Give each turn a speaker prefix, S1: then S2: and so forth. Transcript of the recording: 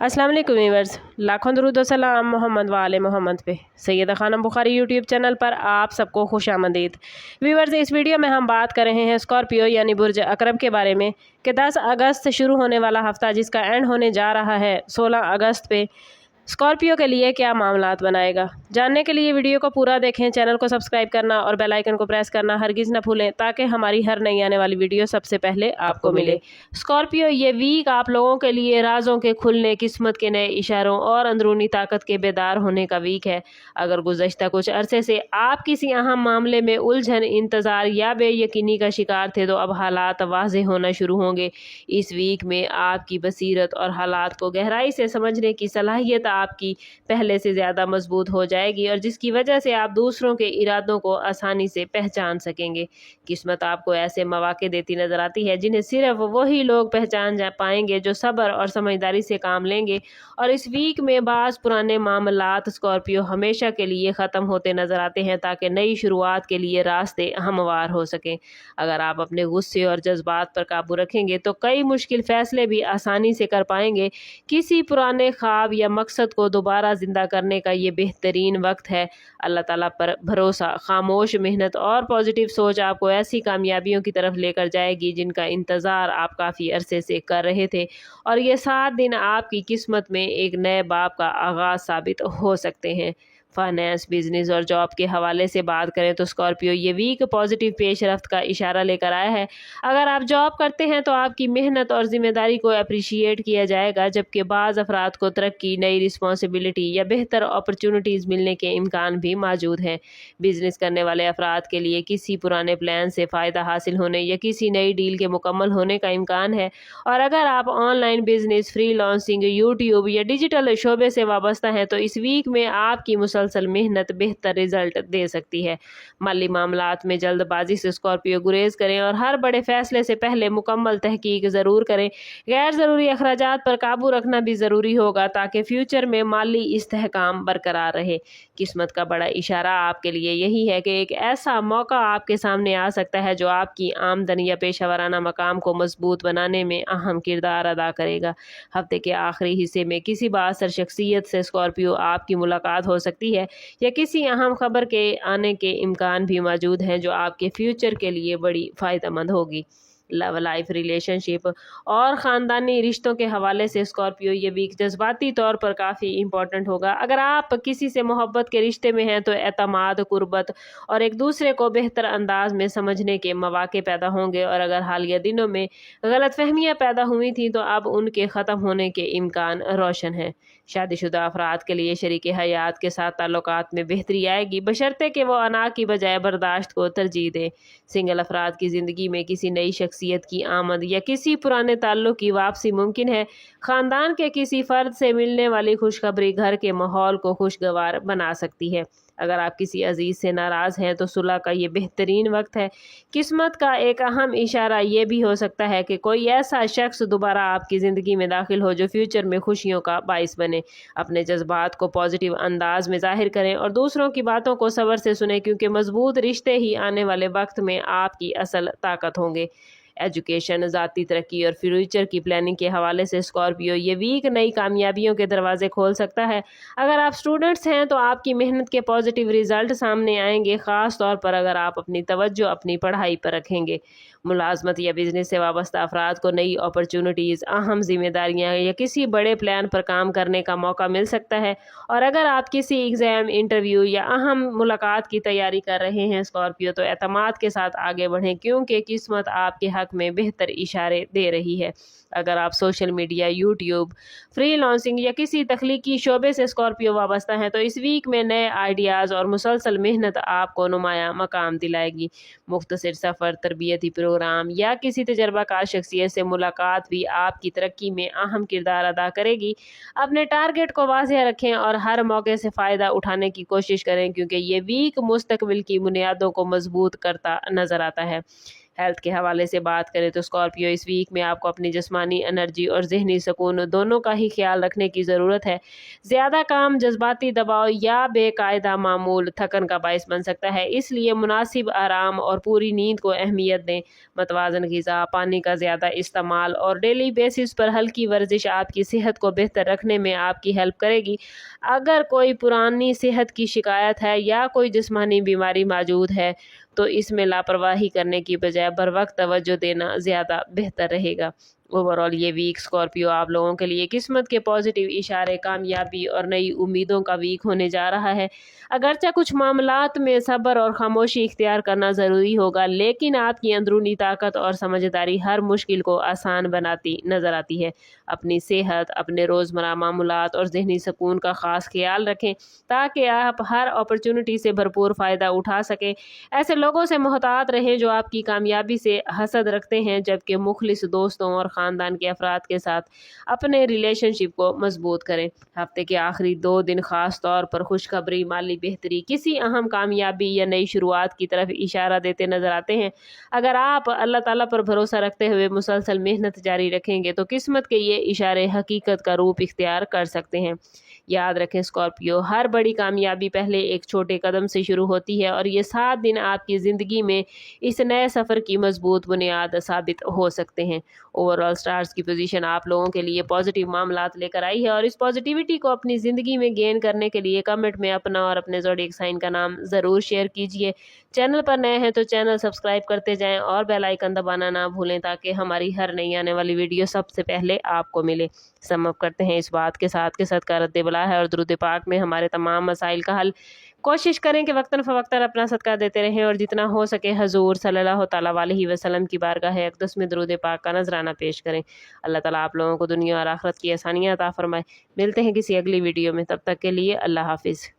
S1: अस्सलाम वालेकुम व्यूअर्स, लाखों दरूद व सलाम मोहम्मद वाले मोहम्मद पे। सैयदा खानम बुखारी यूट्यूब चैनल पर आप सबको खुश आमदीद। व्यूअर्स, इस वीडियो में हम बात कर रहे हैं स्कॉर्पियो यानी बुर्ज अकरब के बारे में कि 10 अगस्त से शुरू होने वाला हफ्ता जिसका एंड होने जा रहा है 16 अगस्त पे स्कॉर्पियो के लिए क्या मामलात बनाएगा। जानने के लिए वीडियो को पूरा देखें, चैनल को सब्सक्राइब करना और बेल आइकन को प्रेस करना हरगिज़ न भूलें ताकि हमारी हर नई आने वाली वीडियो सबसे पहले आपको मिले। स्कॉर्पियो ये वीक आप लोगों के लिए राजों के खुलने, किस्मत के नए इशारों और अंदरूनी ताकत के बेदार होने का वीक है। अगर गुज़श्ता कुछ अरसे से आप किसी अहम मामले में उलझन, इंतज़ार या बेयकीनी का शिकार थे तो अब हालात वाज़ेह होना शुरू होंगे। इस वीक में आपकी बसीरत और हालात को गहराई से समझने की सलाहियत आपकी पहले से ज़्यादा मजबूत हो जाएगी और जिसकी वजह से आप दूसरों के इरादों को आसानी से पहचान सकेंगे। किस्मत आपको ऐसे मौके देती नजर आती है जिन्हें सिर्फ वही लोग पहचान जा पाएंगे जो सब्र और समझदारी से काम लेंगे। और इस वीक में बाज़ पुराने मामलात स्कॉर्पियो हमेशा के लिए ख़त्म होते नजर आते हैं ताकि नई शुरुआत के लिए रास्ते हमवार हो सकें। अगर आप अपने गुस्से और जज्बात पर काबू रखेंगे तो कई मुश्किल फैसले भी आसानी से कर पाएंगे। किसी पुराने ख्वाब या मकसद को दोबारा जिंदा करने का ये बेहतरीन वक्त है। अल्लाह ताला पर भरोसा, खामोश मेहनत और पॉजिटिव सोच आपको ऐसी कामयाबियों की तरफ लेकर जाएगी जिनका इंतज़ार आप काफ़ी अरसे से कर रहे थे। और ये 7 दिन आपकी किस्मत में एक नए बाब का आगाज़ साबित हो सकते हैं। फाइनेंस, बिजनेस और जॉब के हवाले से बात करें तो स्कॉर्पियो ये वीक पॉजिटिव पेशरफ्त का इशारा लेकर आया है। अगर आप जॉब करते हैं तो आपकी मेहनत और जिम्मेदारी को अप्रिशिएट किया जाएगा, जबकि बाज़ अफराद को तरक्की, नई रिस्पॉन्सिबिलिटी या बेहतर अपॉर्चुनिटीज़ मिलने के इम्कान भी मौजूद हैं। बिजनेस करने वाले अफराद के लिए किसी पुराने प्लान से फ़ायदा हासिल होने या किसी नई डील के मुकम्मल होने का इम्कान है। और अगर आप ऑनलाइन बिजनेस, फ्रीलांसिंग, यूट्यूब या डिजिटल शोबे से वाबस्ता हैं तो इस वीक में आपकी मुसलसल मेहनत बेहतर रिजल्ट दे सकती है। माली मामलात में जल्दबाजी से स्कॉर्पियो गुरेज करें और हर बड़े फैसले से पहले मुकम्मल तहकीक ज़रूर करें। गैर ज़रूरी अखराजात पर काबू रखना भी ज़रूरी होगा ताकि फ्यूचर में माली इस्तेहकाम बरकरार रहे। किस्मत का बड़ा इशारा आपके लिए यही है कि एक ऐसा मौका आपके सामने आ सकता है जो आपकी आमदनी या पेशेवराना मकाम को मजबूत बनाने में अहम किरदार अदा करेगा। हफ्ते के आखिरी हिस्से में किसी बाअसर शख्सियत से स्कॉर्पियो आपकी मुलाकात हो सकती है या किसी अहम खबर के आने के इम्कान भी मौजूद हैं जो आपके फ्यूचर के लिए बड़ी फ़ायदेमंद होगी। लव लाइफ, रिलेशनशिप और ख़ानदानी रिश्तों के हवाले से स्कॉर्पियो ये वीक जज्बाती तौर पर काफ़ी इम्पोर्टेंट होगा। अगर आप किसी से मोहब्बत के रिश्ते में हैं तो एतमाद, कुर्बत और एक दूसरे को बेहतर अंदाज में समझने के मौके पैदा होंगे। और अगर हालिया दिनों में गलतफहमियाँ पैदा हुई थी तो अब उनके ख़त्म होने के इम्कान रोशन हैं। शादीशुदा अफराद के लिए शरीक हयात के साथ ताल्लुकात में बेहतरी आएगी, बशर्ते कि वो अना की बजाय बर्दाश्त को तरजीह दें। सिंगल अफराद की ज़िंदगी में किसी नई शख्सियत की आमद या किसी पुराने ताल्लुक की वापसी मुमकिन है। ख़ानदान के किसी फ़र्द से मिलने वाली खुशखबरी घर के माहौल को खुशगवार बना सकती है। अगर आप किसी अजीज़ से नाराज़ हैं तो सुलह का ये बेहतरीन वक्त है। किस्मत का एक अहम इशारा ये भी हो सकता है कि कोई ऐसा शख्स दोबारा आपकी ज़िंदगी में दाखिल हो जो फ्यूचर में खुशियों का बाइस बने। अपने जज्बात को पॉजिटिव अंदाज में ज़ाहिर करें और दूसरों की बातों को सब्र से सुने, क्योंकि मजबूत रिश्ते ही आने वाले वक्त में आपकी असल ताकत होंगे। एजुकेशन, ज़ाती तरक्की और फ्यूचर की प्लानिंग के हवाले से स्कॉर्पियो ये वीक नई कामयाबियों के दरवाजे खोल सकता है। अगर आप स्टूडेंट्स हैं तो आपकी मेहनत के पॉजिटिव रिजल्ट सामने आएंगे, ख़ास तौर पर अगर आप अपनी तवज्जो अपनी पढ़ाई पर रखेंगे। मुलाजमत या बिजनेस से वाबस्ता अफराद को नई अपॉर्चुनिटीज़, अहम जिम्मेदारियाँ या किसी बड़े प्लान पर काम करने का मौका मिल सकता है। और अगर आप किसी एग्ज़ाम, इंटरव्यू या अहम मुलाकात की तैयारी कर रहे हैं स्कॉर्पियो तो एतमाद के साथ आगे बढ़ें, क्योंकि किस्मत आपके हक में बेहतर इशारे दे रही है। अगर आप सोशल मीडिया, यूट्यूब, फ्रीलांसिंग या किसी तख्लीकी शोबे से स्कॉर्पियो वाबस्ता हैं तो इस वीक में नए आइडियाज़ और मुसलसल मेहनत आपको नुमाया मकाम दिलाएगी। मुख्तसर सफ़र, तरबियती प्रोग्राम या किसी तजर्बाकार शख्सियत से मुलाकात भी आपकी तरक्की में अहम किरदार अदा करेगी। अपने टारगेट को वाज़ेह रखें और हर मौके से फ़ायदा उठाने की कोशिश करें, क्योंकि ये वीक मुस्तकबिल की बुनियादों को मजबूत करता नज़र आता है। हेल्थ के हवाले से बात करें तो स्कॉर्पियो, इस वीक में आपको अपनी जिस्मानी एनर्जी और जहनी सुकून दोनों का ही ख्याल रखने की ज़रूरत है। ज़्यादा काम, जज्बाती दबाव या बेकायदा मामूल थकन का बायस बन सकता है, इसलिए मुनासिब आराम और पूरी नींद को अहमियत दें। मतवाज़न ग़िज़ा, पानी का ज़्यादा इस्तेमाल और डेली बेसिस पर हल्की वर्जिश आपकी सेहत को बेहतर रखने में आपकी हेल्प करेगी। अगर कोई पुरानी सेहत की शिकायत है या कोई जिस्मानी बीमारी मौजूद है तो इसमें लापरवाही करने की बजाय बर वक्त तवज्जो देना ज़्यादा बेहतर रहेगा। ओवरऑल ये वीक स्कॉर्पियो आप लोगों के लिए किस्मत के पॉजिटिव इशारे, कामयाबी और नई उम्मीदों का वीक होने जा रहा है। अगरचे कुछ मामलात में सब्र और खामोशी इख्तियार करना ज़रूरी होगा, लेकिन आपकी अंदरूनी ताकत और समझदारी हर मुश्किल को आसान बनाती नज़र आती है। अपनी सेहत, अपने रोज़मर्रा मामूलात और जहनी सुकून का ख़ास ख्याल रखें ताकि आप हर अपॉर्चुनिटी से भरपूर फ़ायदा उठा सकें। ऐसे लोगों से मोहतात रहें जो आपकी कामयाबी से हसद रखते हैं, जबकि मुखलिस दोस्तों और ख़ानदान के अफराद के साथ अपने रिलेशनशिप को मजबूत करें। हफ्ते के आखिरी 2 दिन ख़ास तौर पर खुशखबरी, माली बेहतरी, किसी अहम कामयाबी या नई शुरुआत की तरफ इशारा देते नज़र आते हैं। अगर आप अल्लाह ताला पर भरोसा रखते हुए मुसलसल मेहनत जारी रखेंगे तो किस्मत के ये इशारे हकीकत का रूप इख्तियार कर सकते हैं। याद रखें स्कॉर्पियो, हर बड़ी कामयाबी पहले एक छोटे कदम से शुरू होती है और ये 7 दिन आपकी ज़िंदगी में इस नए सफ़र की मजबूत बुनियाद साबित हो सकते हैं। ओवरऑल स्टार्स की पोजीशन आप लोगों के लिए पॉजिटिव मामलात लेकर आई है और इस पॉजिटिविटी को अपनी ज़िंदगी में गेन करने के लिए कमेंट में अपना और अपने ज़ोडिएक साइन का नाम ज़रूर शेयर कीजिए। चैनल पर नए हैं तो चैनल सब्सक्राइब करते जाएं और बेल आइकन दबाना ना भूलें ताकि हमारी हर नई आने वाली वीडियो सबसे पहले आपको मिले। समअप करते हैं इस बात के साथ का रद्द बला है और दुरूद पाक में हमारे तमाम मसाइल का हल। कोशिश करें कि वक्तन फ़वक्तन अपना सदका देते रहें और जितना हो सके हजूर सल्लल्लाहु तआला अलैहि वसल्लम की बारगाह अक़दस में दुरूद पाक का नजराना पेश करें। अल्लाह ताला आप लोगों को दुनिया और आखिरत की आसानियाँ अता फरमाए। मिलते हैं किसी अगली वीडियो में, तब तक के लिए अल्लाह हाफिज़।